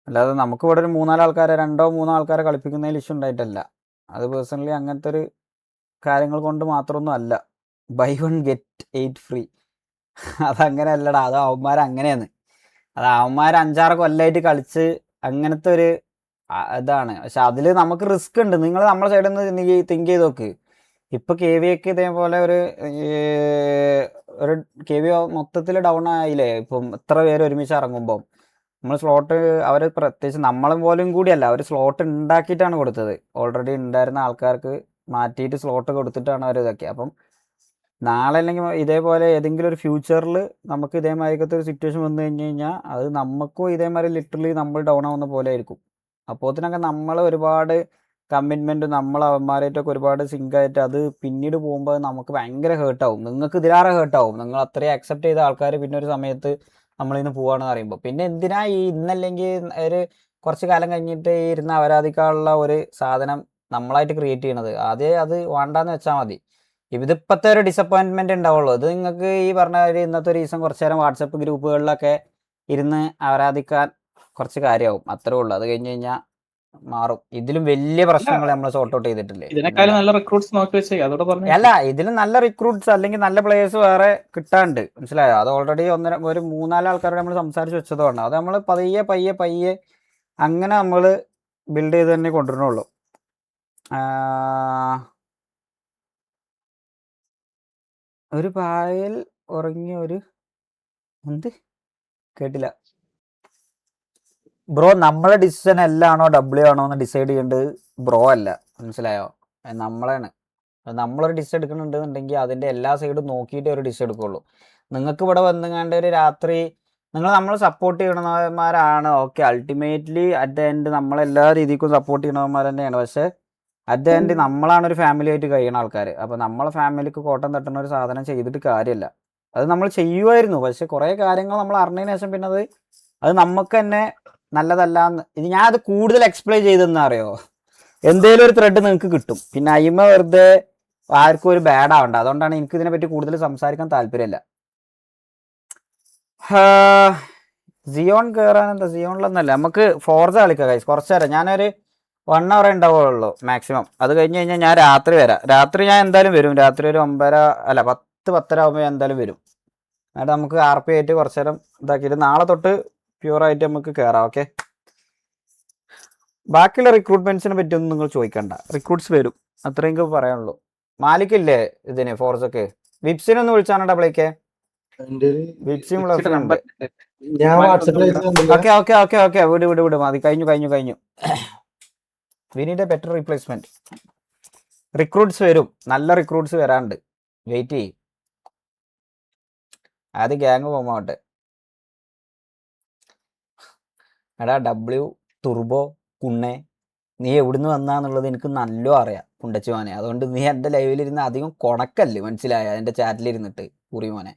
അല്ലാതെ നമുക്ക് ഇവിടെ ഒരു 2-4 ആൾക്കാരെ 2-3 ആൾക്കാരെ കളിപ്പിക്കുന്നതിൽ ഇഷ്യൂ ഉണ്ടായിട്ടല്ല. അത് പേഴ്സണലി അങ്ങനത്തെ ഒരു കാര്യങ്ങൾ കൊണ്ട് മാത്രമൊന്നും അല്ല. ബൈ 1 ഗെറ്റ് 8 ഫ്രീ അതങ്ങനെ അല്ലടാ, അത് അവന്മാരങ്ങനെയാണ്. അത് അവന്മാർ 5-6 കൊല്ലമായിട്ട് കളിച്ച് അങ്ങനത്തെ ഒരു ഇതാണ്. പക്ഷെ അതിൽ നമുക്ക് റിസ്ക് ഉണ്ട്. നിങ്ങൾ നമ്മളെ സൈഡിൽ നിന്ന് തിങ്ക് ചെയ്ത് നോക്ക്. ഇപ്പം KVA ഇതേപോലെ ഒരു KVA മൊത്തത്തിൽ ഡൗൺ ആയില്ലേ ഇപ്പം ഇത്ര പേര് ഒരുമിച്ച് ഇറങ്ങുമ്പം. നമ്മൾ സ്ലോട്ട് അവർ പ്രത്യേകിച്ച് നമ്മളും പോലും കൂടിയല്ല, അവർ സ്ലോട്ട് ഉണ്ടാക്കിയിട്ടാണ് കൊടുത്തത്. ഓൾറെഡി ഉണ്ടായിരുന്ന ആൾക്കാർക്ക് മാറ്റിയിട്ട് സ്ലോട്ട് കൊടുത്തിട്ടാണ് അവർ ഇതൊക്കെ. അപ്പം നാളെ അല്ലെങ്കിൽ ഇതേപോലെ ഏതെങ്കിലും ഒരു ഫ്യൂച്ചറിൽ നമുക്ക് ഇതേമാതിരിക്കത്തെ ഒരു സിറ്റുവേഷൻ വന്നു കഴിഞ്ഞ് കഴിഞ്ഞാൽ അത് നമുക്കും ഇതേമാതിരി ലിറ്ററലി നമ്മൾ ഡൗൺ ആവുന്ന പോലെ ആയിരിക്കും. അപ്പോഴത്തേനൊക്കെ നമ്മൾ ഒരുപാട് കമ്മിറ്റ്മെൻറ്റ് നമ്മൾ അവന്മാരായിട്ടൊക്കെ ഒരുപാട് സിങ്കായിട്ട് അത് പിന്നീട് പോകുമ്പോൾ നമുക്ക് ഭയങ്കര ഹേർട്ടാവും. നിങ്ങൾക്ക് ഇതിലാറെ ഹേർട്ടാവും. നിങ്ങൾ അത്രയും അക്സെപ്റ്റ് ചെയ്ത ആൾക്കാർ പിന്നെ ഒരു സമയത്ത് നമ്മളിന്ന് പോവാണെന്ന് പറയുമ്പോൾ പിന്നെ എന്തിനാ ഈ ഇന്നല്ലെങ്കിൽ ഒരു കുറച്ച് കാലം കഴിഞ്ഞിട്ട് ഇരുന്ന് അവരാധിക്കാനുള്ള ഒരു സാധനം നമ്മളായിട്ട് ക്രിയേറ്റ് ചെയ്യണത്. അത് വേണ്ടാന്ന് വെച്ചാൽ മതി. ഇതിപ്പോഴത്തെ ഒരു ഡിസപ്പോയിൻമെൻറ്റ് ഉണ്ടാവുള്ളൂ. ഇത് നിങ്ങൾക്ക് ഈ പറഞ്ഞ ഒരു ഇന്നത്തെ ഒരു ദിവസം കുറച്ച് നേരം വാട്സപ്പ് ഗ്രൂപ്പുകളിലൊക്കെ ഇരുന്ന് ആരാധിക്കാൻ കുറച്ച് കാര്യമാവും, അത്രേ ഉള്ളൂ. അത് കഴിഞ്ഞ് കഴിഞ്ഞാൽ മാറും. ഇതിലും വലിയ പ്രശ്നങ്ങൾ നമ്മൾ സോർട്ട് ഔട്ട് ചെയ്തിട്ടില്ലേ? ഇതിനേക്കാളും നല്ല റിക്രൂട്ട്സ് നോക്കി വെച്ചേ, അതോടെ പറഞ്ഞു. അല്ല, ഇതിലും നല്ല റിക്രൂട്ട്സ് അല്ലെങ്കിൽ നല്ല പ്ലേയേഴ്സ് വേറെ കിട്ടാണ്ട്, മനസ്സിലായോ? അത് ഓൾറെഡി ഒരു 3-4 ആൾക്കാരോട് നമ്മൾ സംസാരിച്ച് വെച്ചതുകൊണ്ട് അത് നമ്മൾ പയ്യെ അങ്ങനെ നമ്മൾ ബിൽഡ് ചെയ്ത് തന്നെ കൊണ്ടുവരണുള്ളൂ. ഒരു പായൽ ഉറങ്ങിയ ഒരു എന്ത് കേട്ടില്ല ബ്രോ. നമ്മളെ ഡിസിഷൻ എല്ലാണോ W ആണോ എന്ന് ഡിസൈഡ് ചെയ്യേണ്ടത് ബ്രോ അല്ല, മനസ്സിലായോ? നമ്മളാണ്. നമ്മളൊരു ഡിസ് എടുക്കുന്നുണ്ടെന്നുണ്ടെങ്കിൽ അതിൻ്റെ എല്ലാ സൈഡും നോക്കിയിട്ട് ഒരു ഡിസ് എടുക്കുള്ളൂ. നിങ്ങൾക്ക് ഇവിടെ വന്നുകൊണ്ട് ഒരു രാത്രി നമ്മൾ സപ്പോർട്ട് ചെയ്യണവന്മാരാണ്. Okay, ultimately at the end നമ്മളെല്ലാ രീതിക്കും സപ്പോർട്ട് ചെയ്യണവന്മാർ തന്നെയാണ്. പക്ഷേ അറ്റ് ദ എൻഡ് നമ്മളാണ് ഒരു ഫാമിലി ആയിട്ട് കഴിയുന്ന ആൾക്കാർ. അപ്പോൾ നമ്മളെ ഫാമിലിക്ക് കോട്ടം തട്ടുന്ന ഒരു സാധനം ചെയ്തിട്ട് കാര്യമില്ല. അത് നമ്മൾ ചെയ്യുമായിരുന്നു, പക്ഷെ കുറേ കാര്യങ്ങൾ നമ്മൾ അറിഞ്ഞതിന് ശേഷം പിന്നെ അത് അത് നമുക്ക് തന്നെ നല്ലതല്ലാന്ന് ഇത് ഞാൻ അത് കൂടുതൽ എക്സ്പ്ലെയിൻ ചെയ്തെന്ന് അറിയോ, എന്തേലും ഒരു ത്രെഡ് നിങ്ങൾക്ക് കിട്ടും. പിന്നെ അയിമ വെറുതെ ആർക്കും ഒരു ബാഡ് ആവണ്ട. അതുകൊണ്ടാണ് എനിക്ക് ഇതിനെപ്പറ്റി കൂടുതൽ സംസാരിക്കാൻ താല്പര്യമില്ല. സിയോൺ കയറാൻ എന്താ, സിയോണിലൊന്നല്ല, നമുക്ക് ഫോർസ കളിക്കാം ഗൈസ് കുറച്ച് നേരം. ഞാനൊരു 1 hour ഉണ്ടാവുള്ളൂ മാക്സിമം. അത് കഴിഞ്ഞ് കഴിഞ്ഞാൽ ഞാൻ രാത്രി വരാം. രാത്രി ഞാൻ എന്തായാലും വരും. രാത്രി ഒരു 9:30 അല്ല 10 ആകുമ്പോൾ ഞാൻ എന്തായാലും വരും. എന്നിട്ട് നമുക്ക് RP ആയിട്ട് കുറച്ച് നേരം ഇതാക്കിയിട്ട് നാളെ തൊട്ട് പ്യൂറായിട്ട് നമുക്ക് കയറാം. ഓക്കെ, ബാക്കിയുള്ള റിക്രൂട്ട്മെന്റ്സിനെ പറ്റിയൊന്നും നിങ്ങൾ ചോദിക്കണ്ട. റിക്രൂട്ട്സ് വരും, അത്രയും എനിക്ക് പറയാനുള്ളൂ. മാലിക്കില്ലേ ഇതിന് ഫോർസൊക്കെ? വിപ്സിനൊന്ന് വിളിച്ചാണ് ഡബിളേക്ക്. വിപ്സിയും ഉണ്ട്. ഞാൻ വാട്സാപ്പിൽ ഓക്കെ ഓക്കെ ഓക്കെ ഓക്കെ, വിട് വിട് വിട്, മതി, കഴിഞ്ഞു. We need A better replacement. Recruits വരും, നല്ല റിക്രൂട്ട്സ് വരാണ്ട്, വെയിറ്റ് ചെയ്യും. അത് ഗ്യാങ് പോമാവട്ടെ. എടാ W തുർബോ കുണ്ണെ, നീ എവിടുന്ന് വന്നാന്നുള്ളത് എനിക്ക് നല്ല അറിയാം കുണ്ടച്ചു മോനെ. അതുകൊണ്ട് നീ എൻ്റെ ലൈവിലിരുന്ന് അധികം കൊണക്കല്ലേ, മനസ്സിലായ? എൻ്റെ ചാറ്റിലിരുന്നിട്ട് കുറി മോനെ.